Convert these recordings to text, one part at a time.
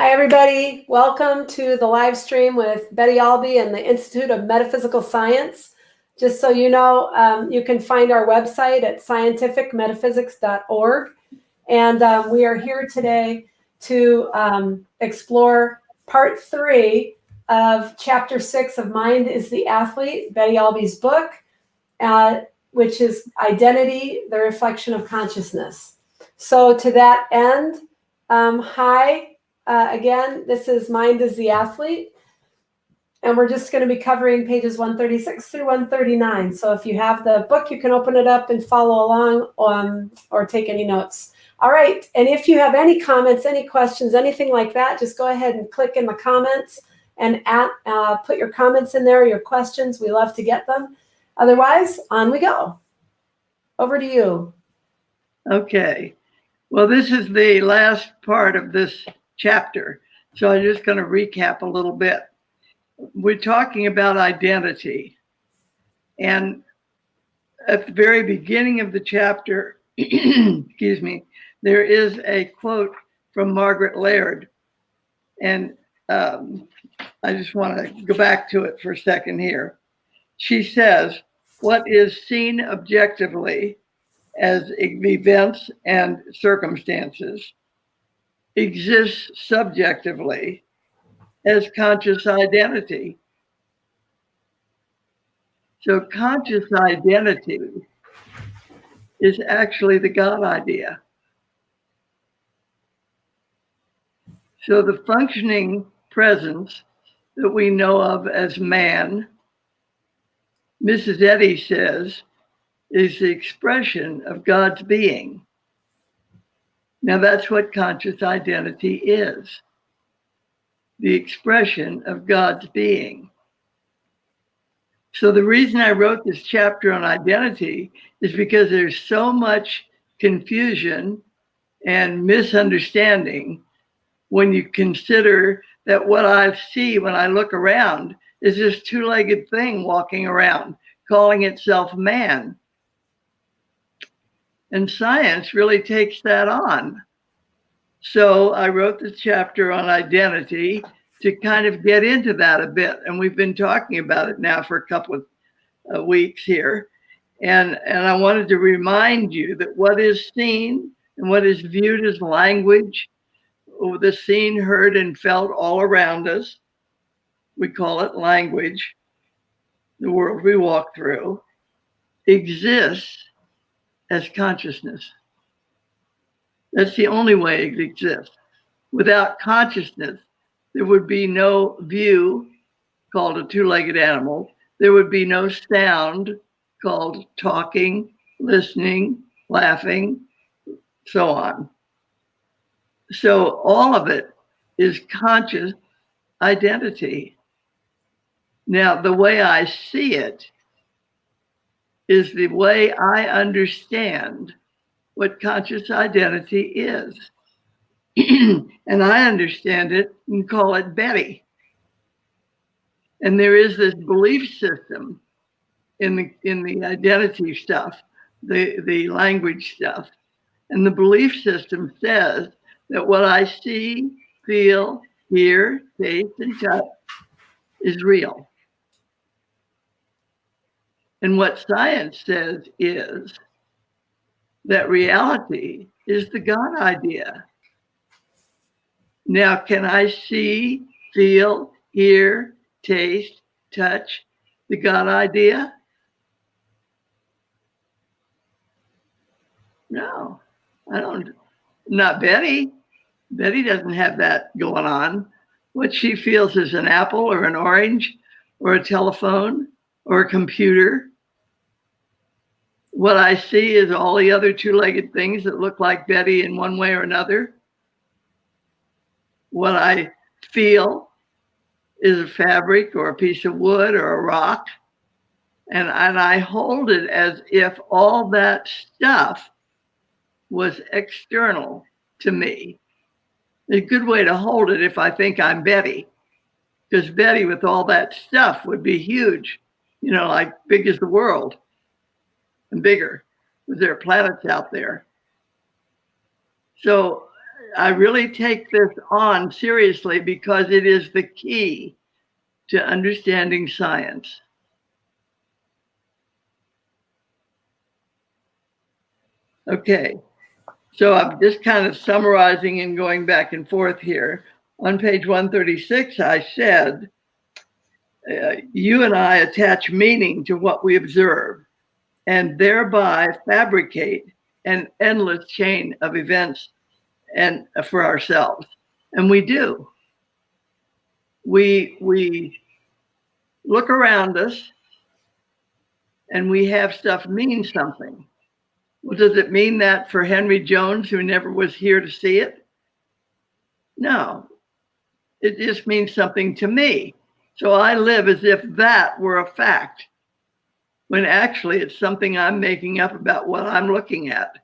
Hi, everybody. Welcome to the live stream with Betty Albee and the Institute of Metaphysical Science. Just so you know, you can find our website at scientificmetaphysics.org. And we are here today to explore part 3 of chapter 6 of Mind is the Athlete, Betty Albee's book, which is Identity, the Reflection of Consciousness. So to that end, hi. Again, this is Mind is the Athlete, and we're just going to be covering pages 136 through 139. So if you have the book, you can open it up and follow along or take any notes. All right, and if you have any comments, any questions, anything like that, just go ahead and click in the comments and put your comments in there, your questions. We love to get them. Otherwise, on we go. Over to you. Okay. Well, this is the last part of this chapter. So I'm just going to recap a little bit. We're talking about identity. And at the very beginning of the chapter, excuse me, there is a quote from M.Laird. And I just want to go back to it for a second here. She says, "What is seen objectively as events and circumstances exists subjectively as conscious identity." So conscious identity is actually the God idea. So the functioning presence that we know of as man, Mrs. Eddy says, is the expression of God's being. Now that's what conscious identity is. The expression of God's being. So the reason I wrote this chapter on identity is because there's so much confusion and misunderstanding when you consider that what I see when I look around is this two-legged thing walking around, calling itself man. And science really takes that on. So I wrote this chapter on identity to kind of get into that a bit. And we've been talking about it now for a couple of weeks here. And I wanted to remind you that what is seen and what is viewed as language, the seen, heard, and felt all around us, we call it language, the world we walk through, exists as consciousness. That's the only way it exists. Without consciousness, there would be no view, called a two-legged animal. There would be no sound, called talking, listening, laughing, so on. So all of it is conscious identity. Now, the way I see it is the way I understand what conscious identity is. And I understand it and call it Betty. And there is this belief system in the identity stuff, the language stuff. And the belief system says that what I see, feel, hear, taste, and touch is real. And what science says is that reality is the God idea. Now, can I see, feel, hear, taste, touch the God idea? No, I don't. Not Betty. Betty doesn't have that going on. What she feels is an apple or an orange or a telephone or a computer. What I see is all the other two-legged things that look like Betty in one way or another. What I feel is a fabric or a piece of wood or a rock. And I hold it as if all that stuff was external to me. A good way to hold it if I think I'm Betty, because Betty with all that stuff would be huge, you know, like big as the world and bigger, because there are planets out there. So I really take this on seriously because it is the key to understanding science. Okay, so I'm just kind of summarizing and going back and forth here. On page 136, I said, you and I attach meaning to what we observe and thereby fabricate an endless chain of events and for ourselves. And we do. We look around us and we have stuff mean something. Well, does it mean that for Henry Jones, who never was here to see it? No, it just means something to me. So I live as if that were a fact, when actually it's something I'm making up about what I'm looking at.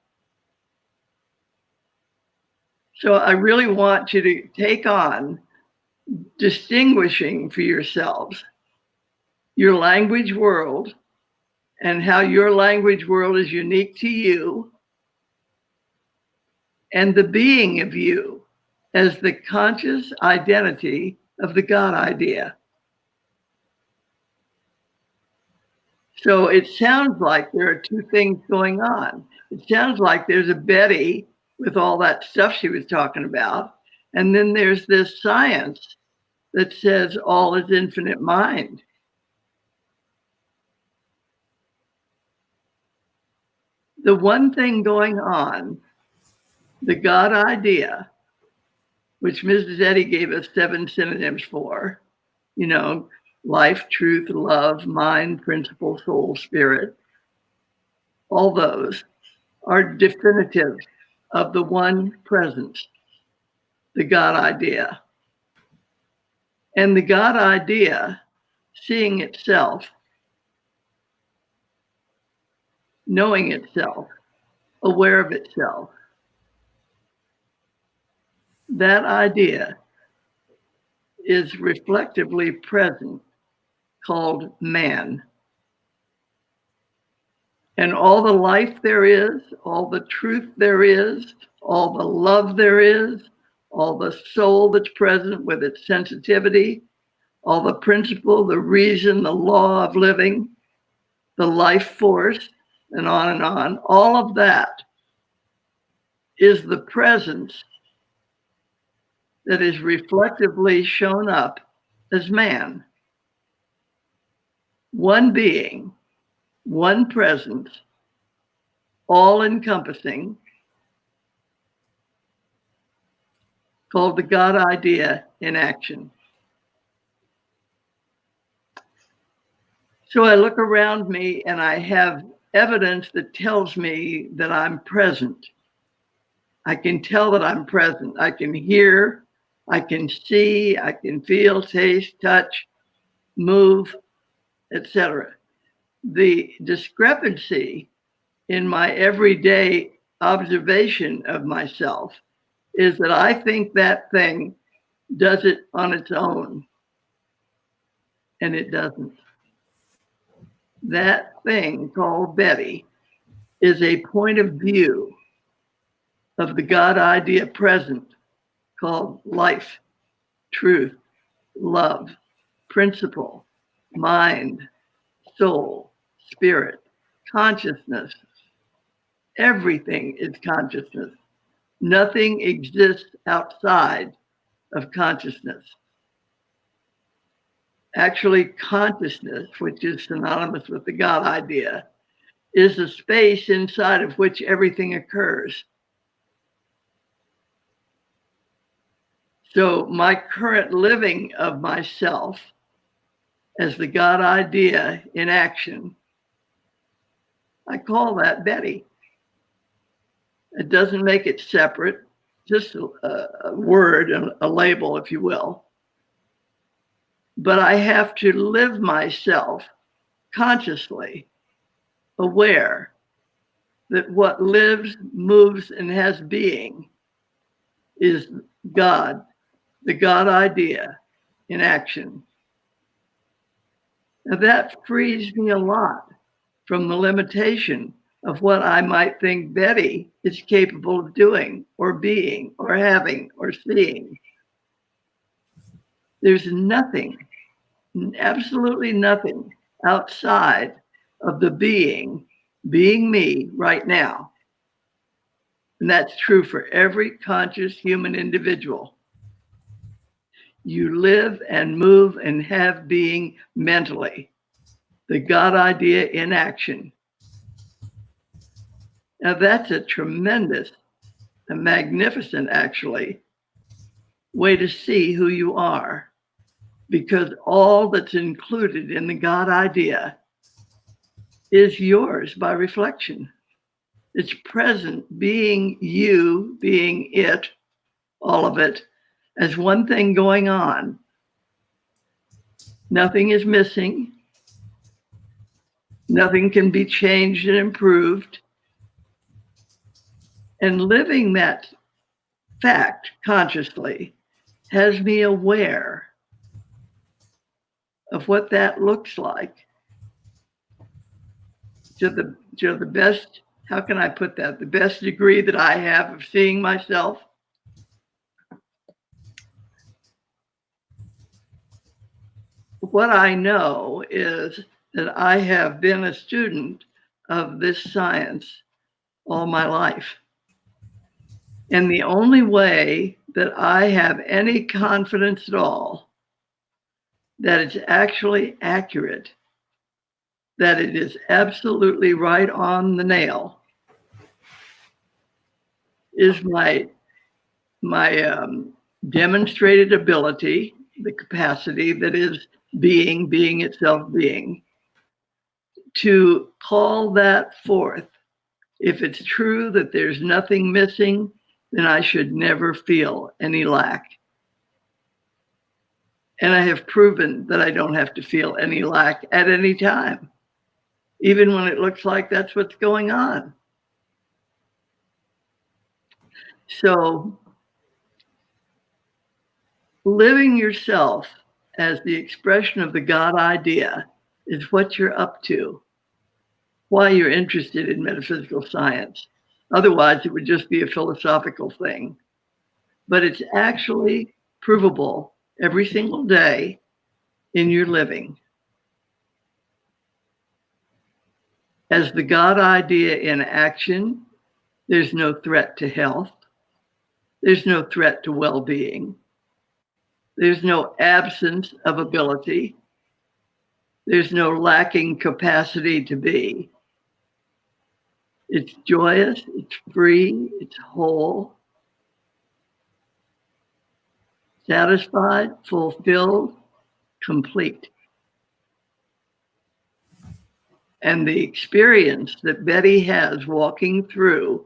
So I really want you to take on distinguishing for yourselves your language world and how your language world is unique to you, and the being of you as the conscious identity of the God idea. So it sounds like there are two things going on. It sounds like there's a Betty with all that stuff she was talking about, and then there's this science that says all is infinite mind. The one thing going on, the God idea, which Mrs. Eddy gave us 7 synonyms for, you know, life, truth, love, mind, principle, soul, spirit, all those are definitive of the one presence, the God idea. And the God idea, seeing itself, knowing itself, aware of itself, that idea is reflectively present, called man. And all the life there is, all the truth there is, all the love there is, all the soul that's present with its sensitivity, all the principle, the reason, the law of living, the life force, and on, all of that is the presence that is reflectively shown up as man. One being, one presence, all encompassing, called the God idea in action. So I look around me and I have evidence that tells me that I'm present. I can tell that I'm present. I can hear, I can see, I can feel, taste, touch, move, etc. The discrepancy in my everyday observation of myself is that I think that thing does it on its own, and it doesn't. That thing called Betty is a point of view of the God idea present, called life, truth, love, principle, mind, soul, spirit, consciousness. Everything is consciousness. Nothing exists outside of consciousness. Actually, consciousness, which is synonymous with the God idea, is a space inside of which everything occurs. So my current living of myself as the God idea in action, I call that Betty. It doesn't make it separate, just a word, a label, if you will. But I have to live myself consciously aware that what lives, moves, and has being is God, the God idea in action. Now that frees me a lot from the limitation of what I might think Betty is capable of doing or being or having or seeing. There's nothing, absolutely nothing outside of the being me right now. And that's true for every conscious human individual. You live and move and have being mentally. The God idea in action. Now that's a tremendous, a magnificent, actually, way to see who you are, because all that's included in the God idea is yours by reflection. It's present, being you, being it, all of it, as one thing going on. Nothing is missing. Nothing can be changed and improved. And living that fact consciously has me aware of what that looks like to the best, how can I put that? The best degree that I have of seeing myself. What I know is that I have been a student of this science all my life. And the only way that I have any confidence at all that it's actually accurate, that it is absolutely right on the nail, is my demonstrated ability, the capacity that is being itself being, to call that forth. If it's true that there's nothing missing, then I should never feel any lack. And I have proven that I don't have to feel any lack at any time, even when it looks like that's what's going on. So living yourself as the expression of the God idea is what you're up to, why you're interested in metaphysical science. Otherwise, it would just be a philosophical thing. But it's actually provable every single day in your living. As the God idea in action, there's no threat to health. There's no threat to well-being. There's no absence of ability. There's no lacking capacity to be. It's joyous, it's free, it's whole, satisfied, fulfilled, complete. And the experience that Betty has walking through,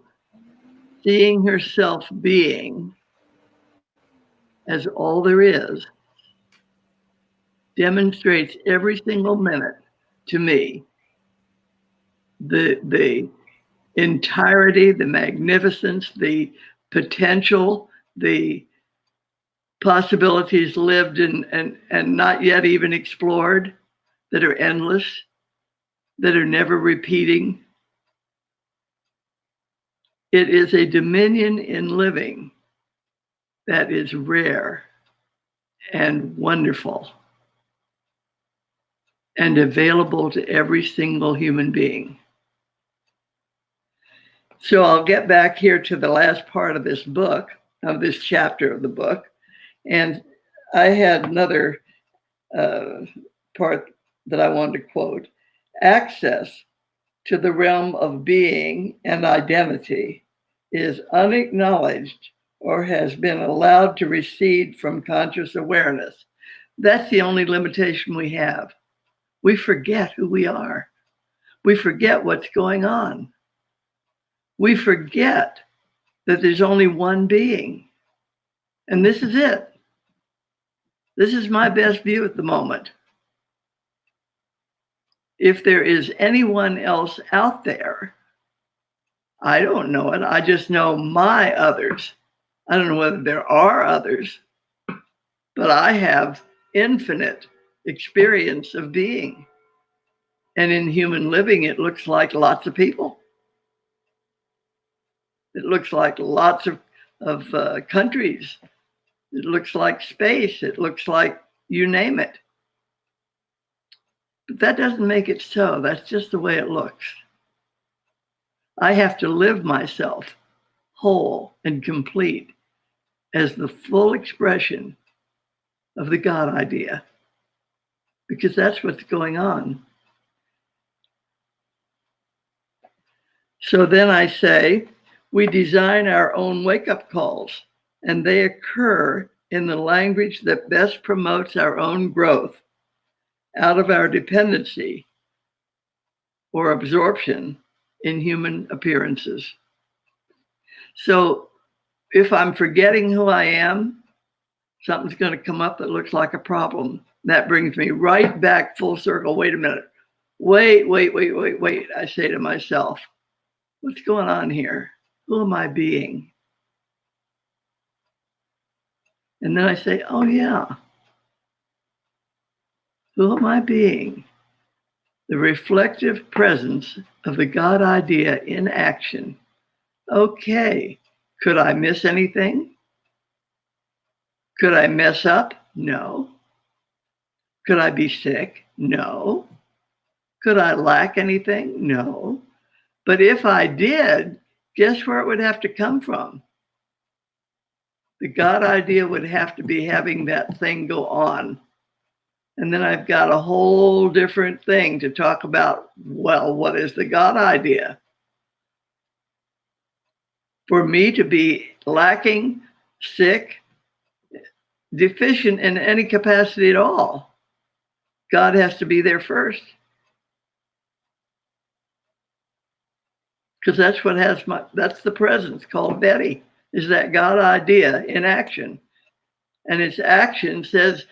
seeing herself being as all there is, demonstrates every single minute to me the entirety, the magnificence, the potential, the possibilities lived and not yet even explored, that are endless, that are never repeating. It is a dominion in living that is rare and wonderful and available to every single human being. So I'll get back here to the last part of this book, of this chapter of the book. And I had another part that I wanted to quote. Access to the realm of being and identity is unacknowledged or has been allowed to recede from conscious awareness. That's the only limitation we have. We forget who we are. We forget what's going on. We forget that there's only one being. And this is it. This is my best view at the moment. If there is anyone else out there, I don't know it. I just know my others. I don't know whether there are others, but I have infinite experience of being. And in human living, it looks like lots of people. It looks like lots of countries. It looks like space. It looks like you name it. But that doesn't make it so. That's just the way it looks. I have to live myself whole and complete as the full expression of the God idea, because that's what's going on. So then I say, we design our own wake-up calls, and they occur in the language that best promotes our own growth out of our dependency or absorption in human appearances. So if I'm forgetting who I am, something's going to come up that looks like a problem. That brings me right back full circle. Wait a minute. Wait. I say to myself, what's going on here? Who am I being? And then I say, oh yeah, who am I being? The reflective presence of the God idea in action. Okay, could I miss anything? Could I mess up? No. Could I be sick? No. Could I lack anything? No. But if I did, guess where it would have to come from? The God idea would have to be having that thing go on. And then I've got a whole different thing to talk about. Well, what is the God idea? For me to be lacking, sick, deficient in any capacity at all, God has to be there first. Because that's what has that's the presence called Betty, is that God idea in action. And its action says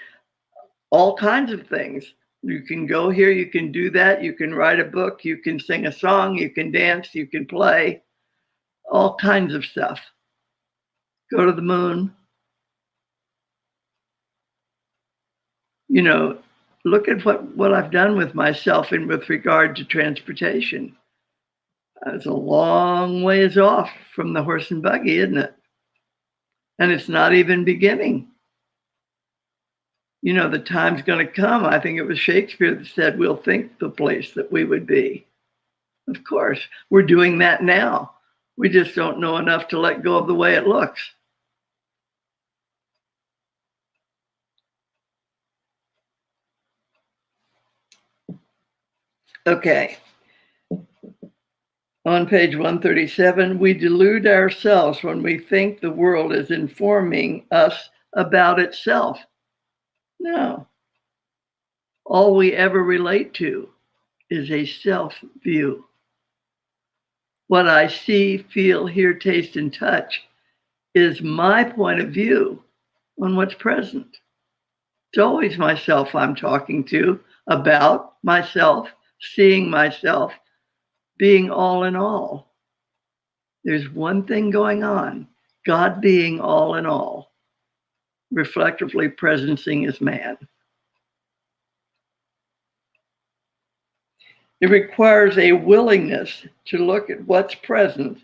all kinds of things. You can go here, you can do that, you can write a book, you can sing a song, you can dance, you can play, all kinds of stuff. Go to the moon. You know, look at what I've done with myself and with regard to transportation. It's a long ways off from the horse and buggy, isn't it? And it's not even beginning. You know, the time's going to come. I think it was Shakespeare that said, we'll think the place that we would be. Of course, we're doing that now. We just don't know enough to let go of the way it looks. Okay. On page 137, we delude ourselves when we think the world is informing us about itself. No. All we ever relate to is a self-view. What I see, feel, hear, taste, and touch is my point of view on what's present. It's always myself I'm talking to, about myself, seeing myself, being all in all. There's one thing going on, God being all in all, reflectively presencing as man. It requires a willingness to look at what's present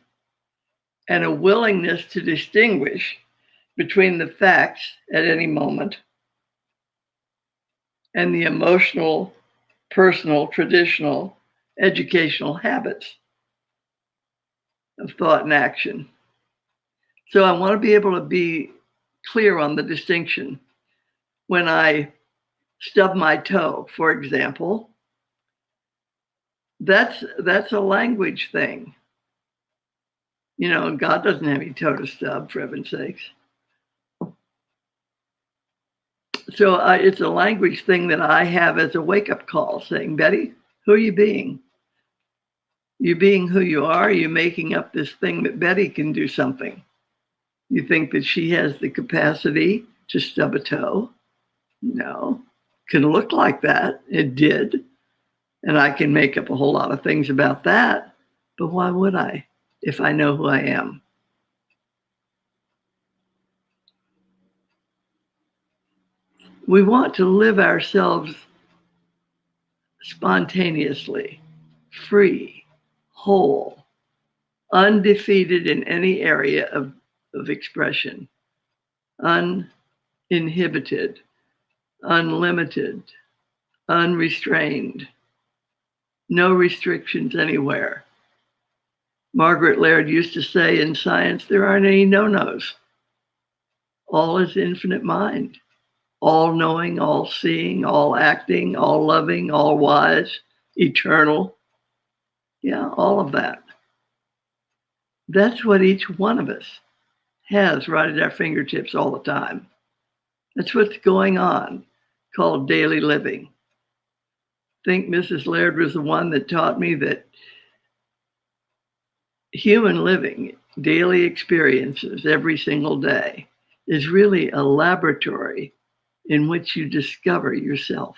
and a willingness to distinguish between the facts at any moment and the emotional, personal, traditional, educational habits of thought and action. So I want to be able to be clear on the distinction. When I stub my toe, for example, that's a language thing. You know, God doesn't have any toe to stub, for heaven's sakes. So it's a language thing that I have as a wake-up call, saying, Betty, who are you being? You being who you are? You making up this thing that Betty can do something? You think that she has the capacity to stub a toe? No. Can look like that. It did. And I can make up a whole lot of things about that. But why would I if I know who I am? We want to live ourselves spontaneously, free, whole, undefeated in any area of expression, uninhibited, unlimited, unrestrained, no restrictions anywhere. Margaret Laird used to say in science, there aren't any no-nos. All is infinite mind, all knowing, all seeing, all acting, all loving, all wise, eternal. Yeah, all of that. That's what each one of us has right at our fingertips all the time. That's what's going on, called daily living. I think Mrs. Laird was the one that taught me that human living, daily experiences every single day, is really a laboratory in which you discover yourself.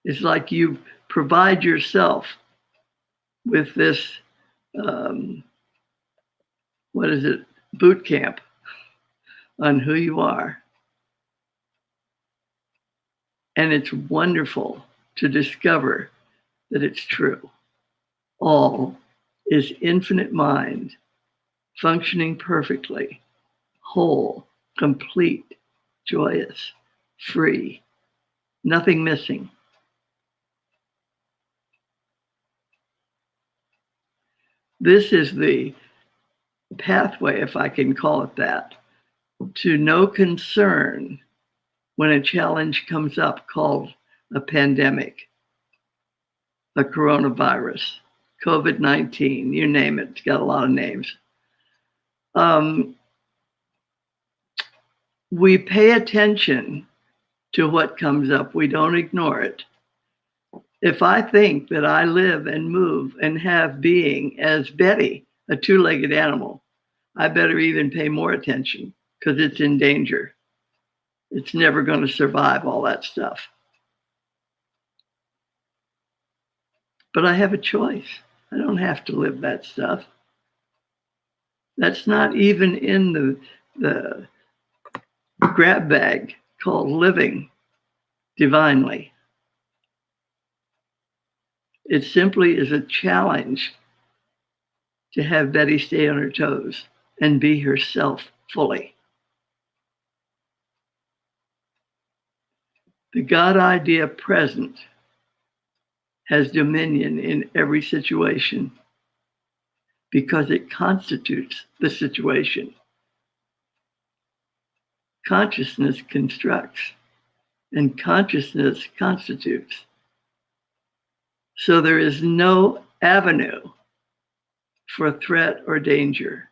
It's like you provide yourself with this, boot camp on who you are. And it's wonderful to discover that it's true. All is infinite mind, functioning perfectly, whole, complete, joyous, free, nothing missing. This is the pathway, if I can call it that, to no concern when a challenge comes up called a pandemic, a coronavirus, COVID-19, you name it, it's got a lot of names. We pay attention to what comes up. We don't ignore it. If I think that I live and move and have being as Betty, a two-legged animal, I better even pay more attention because it's in danger. It's never going to survive all that stuff. But I have a choice. I don't have to live that stuff. That's not even in the grab bag called living divinely. It simply is a challenge to have Betty stay on her toes and be herself fully. The God idea present has dominion in every situation because it constitutes the situation. Consciousness constructs and consciousness constitutes. So there is no avenue for threat or danger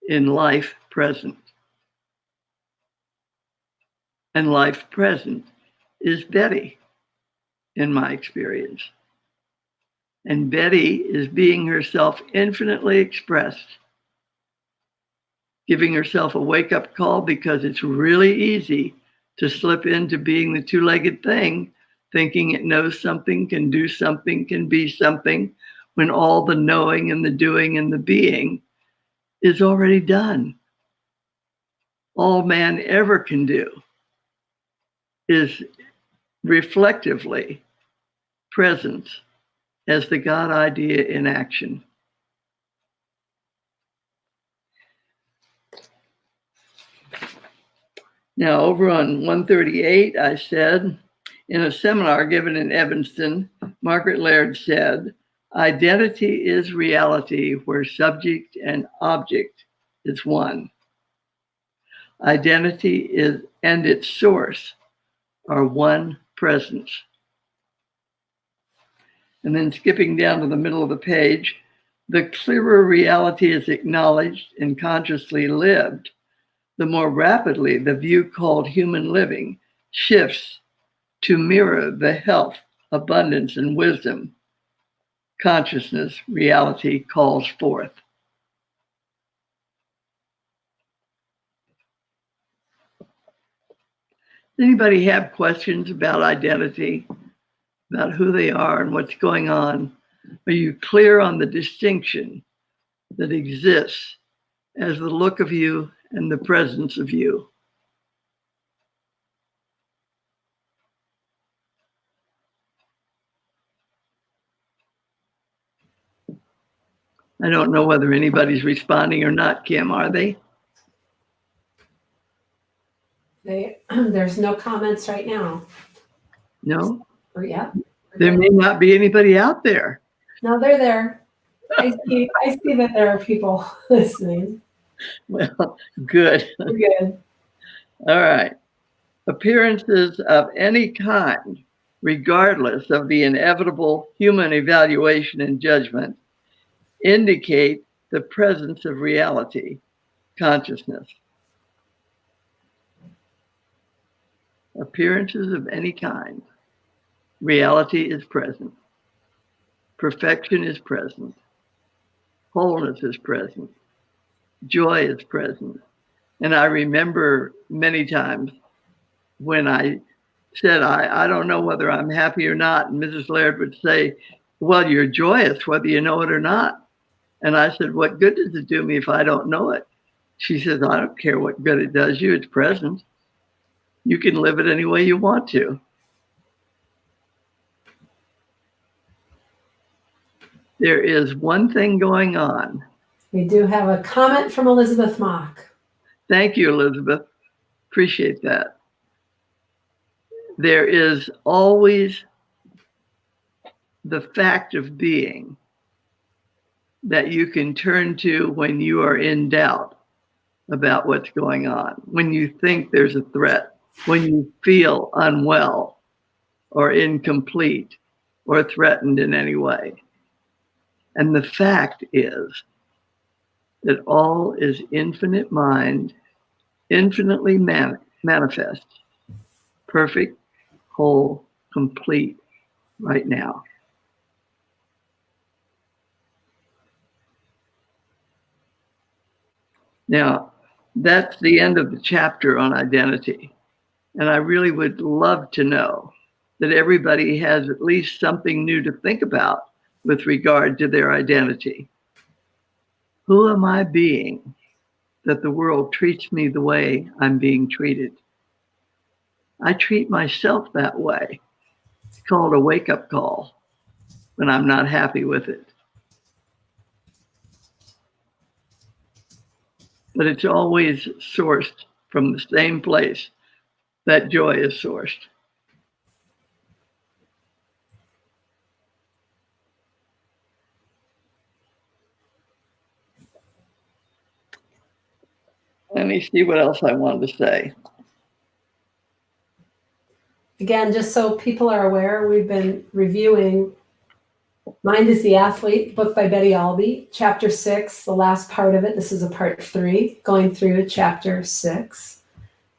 in life present. And life present is Betty, in my experience. And Betty is being herself infinitely expressed, giving herself a wake-up call because it's really easy to slip into being the two-legged thing, thinking it knows something, can do something, can be something, when all the knowing and the doing and the being is already done. All man ever can do is reflectively present as the God idea in action. Now, over on 138, I said, in a seminar given in Evanston, Margaret Laird said, identity is reality where subject and object is one. Identity is and its source are one presence. And then skipping down to the middle of the page, the clearer reality is acknowledged and consciously lived, the more rapidly the view called human living shifts to mirror the health, abundance, and wisdom consciousness reality calls forth. Anybody have questions about identity, about who they are and what's going on? Are you clear on the distinction that exists as the look of you and the presence of you? I don't know whether anybody's responding or not, Kim, are they? There's no comments right now. No? Or yeah. There may not be anybody out there. No, they're there. I see that there are people listening. Well, good. We're good. All right. Appearances of any kind, regardless of the inevitable human evaluation and judgment, indicate the presence of reality, consciousness. Appearances of any kind, reality is present. Perfection is present. Wholeness is present. Joy is present. And I remember many times when I said, I don't know whether I'm happy or not. And Mrs. Laird would say, well, you're joyous, whether you know it or not. And I said, what good does it do me if I don't know it? She says, I don't care what good it does you. It's present. You can live it any way you want to. There is one thing going on. We do have a comment from Elizabeth Mock. Thank you, Elizabeth. Appreciate that. There is always the fact of being that you can turn to when you are in doubt about what's going on, when you think there's a threat, when you feel unwell or incomplete or threatened in any way. And the fact is that all is infinite mind, infinitely manifest, perfect, whole, complete right now. Now, that's the end of the chapter on identity. And I really would love to know that everybody has at least something new to think about with regard to their identity. Who am I being that the world treats me the way I'm being treated? I treat myself that way. It's called a wake-up call when I'm not happy with it. But it's always sourced from the same place that joy is sourced. Let me see what else I wanted to say. Again, just so people are aware, we've been reviewing Mind is the Athlete, book by Betty Albee, chapter 6, the last part of it. This is a part 3, going through chapter 6.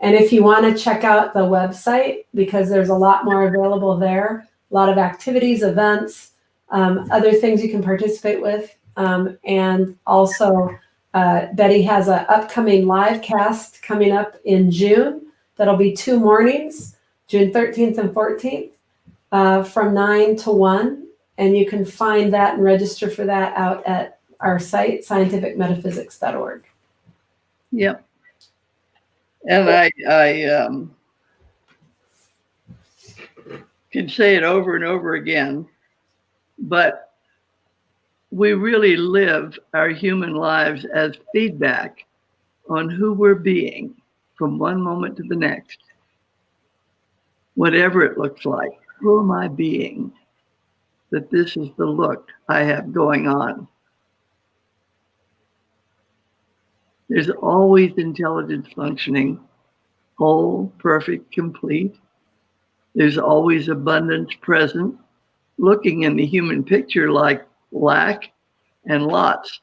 And if you want to check out the website, because there's a lot more available there, a lot of activities, events, other things you can participate with. And also, Betty has an upcoming live cast coming up in June. That'll be 2 mornings, June 13th and 14th, from 9 to 1. And you can find that and register for that out at our site, scientificmetaphysics.org. Yep. And I can say it over and over again, but we really live our human lives as feedback on who we're being from one moment to the next. Whatever it looks like, who am I being? That this is the look I have going on. There's always intelligence functioning, whole, perfect, complete. There's always abundance present, looking in the human picture like lack and lots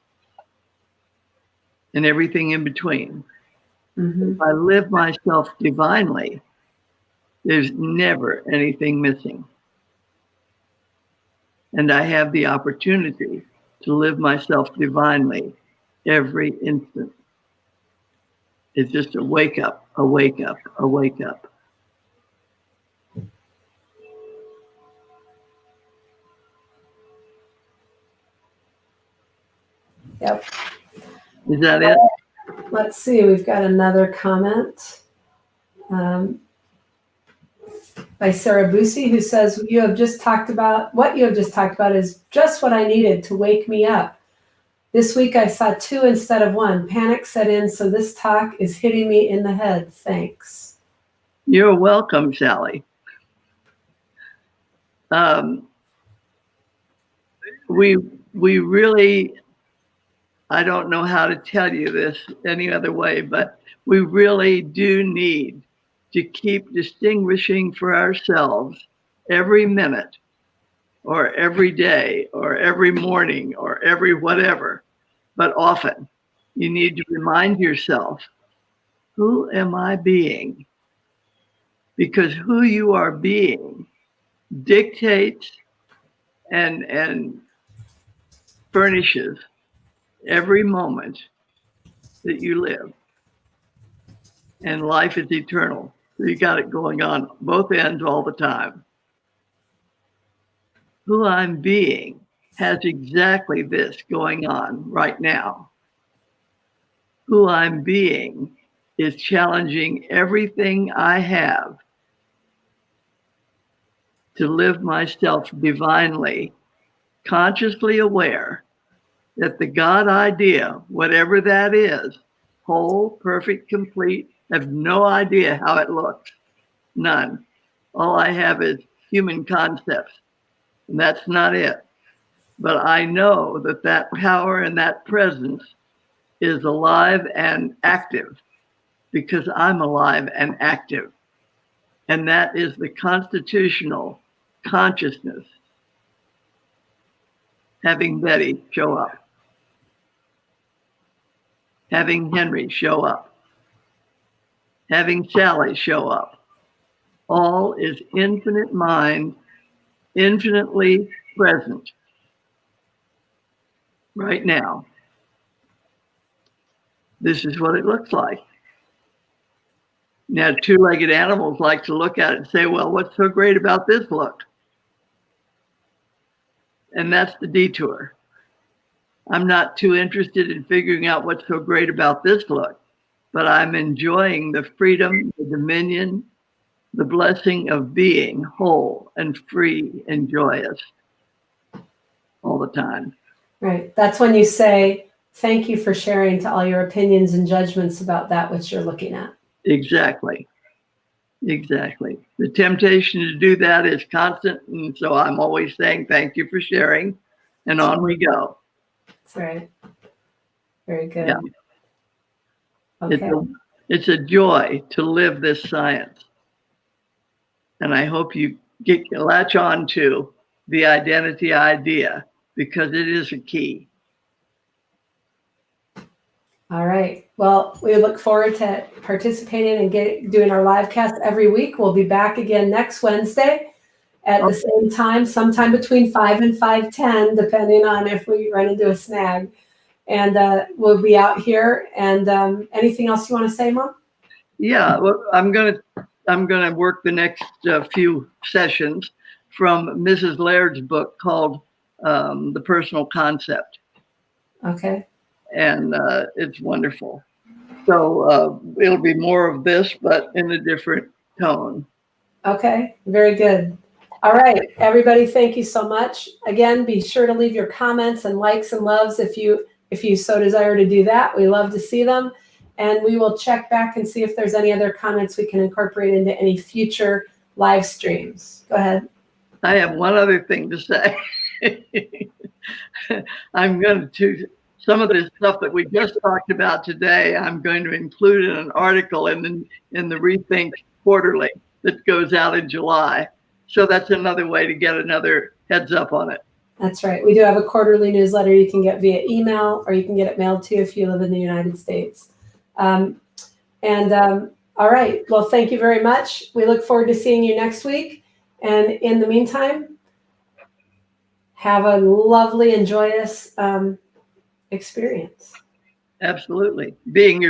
and everything in between. Mm-hmm. If I live myself divinely, there's never anything missing. And I have the opportunity to live myself divinely every instant. It's just a wake up, a wake up, a wake up. Yep. Is that it? Let's see, we've got another comment. By Sarah Busey, who says, what you have just talked about is just what I needed to wake me up. This week I saw 2 instead of 1. Panic set in, so this talk is hitting me in the head. Thanks. You're welcome, Sally. We really, I don't know how to tell you this any other way, but we really do need to keep distinguishing for ourselves every minute or every day or every morning or every whatever, but often you need to remind yourself, who am I being? Because who you are being dictates and furnishes every moment that you live. And life is eternal. So you got it going on both ends all the time. Who I'm being has exactly this going on right now. Who I'm being is challenging everything I have to live myself divinely, consciously aware that the God idea, whatever that is, whole, perfect, complete, have no idea how it looks. None. All I have is human concepts, and that's not it. But I know that that power and that presence is alive and active because I'm alive and active. And that is the constitutional consciousness. Having Betty show up, having Henry show up, having Sally show up. All is infinite mind, infinitely present right now. This is what it looks like. Now, two-legged animals like to look at it and say, well, what's so great about this look? And that's the detour. I'm not too interested in figuring out what's so great about this look, but I'm enjoying the freedom, the dominion, the blessing of being whole and free and joyous all the time. Right. That's when you say, thank you for sharing to all your opinions and judgments about that which you're looking at. Exactly. Exactly. The temptation to do that is constant. And so I'm always saying, thank you for sharing. And on we go. That's right. Very good. Yeah. Okay. It's a joy to live this science. And I hope you latch on to the identity idea because it is a key. All right. Well, we look forward to participating and doing our live cast every week. We'll be back again next Wednesday at the same time, sometime between 5 and 5:10, depending on if we run into a snag. And we'll be out here. And anything else you want to say, Mom? Yeah, well, I'm gonna work the next few sessions from Mrs. Laird's book called The Personal Concept. Okay. And it's wonderful. So it'll be more of this, but in a different tone. Okay, very good. All right, everybody, thank you so much. Again, be sure to leave your comments and likes and loves if you so desire to do that. We love to see them. And we will check back and see if there's any other comments we can incorporate into any future live streams. Go ahead. I have one other thing to say. I'm going to some of this stuff that we just talked about today, I'm going to include in an article in the Rethink Quarterly that goes out in July. So that's another way to get another heads up on it. That's right. We do have a quarterly newsletter you can get via email, or you can get it mailed to you if you live in the United States. All right. Well, thank you very much. We look forward to seeing you next week. And in the meantime, have a lovely and joyous experience. Absolutely. Being your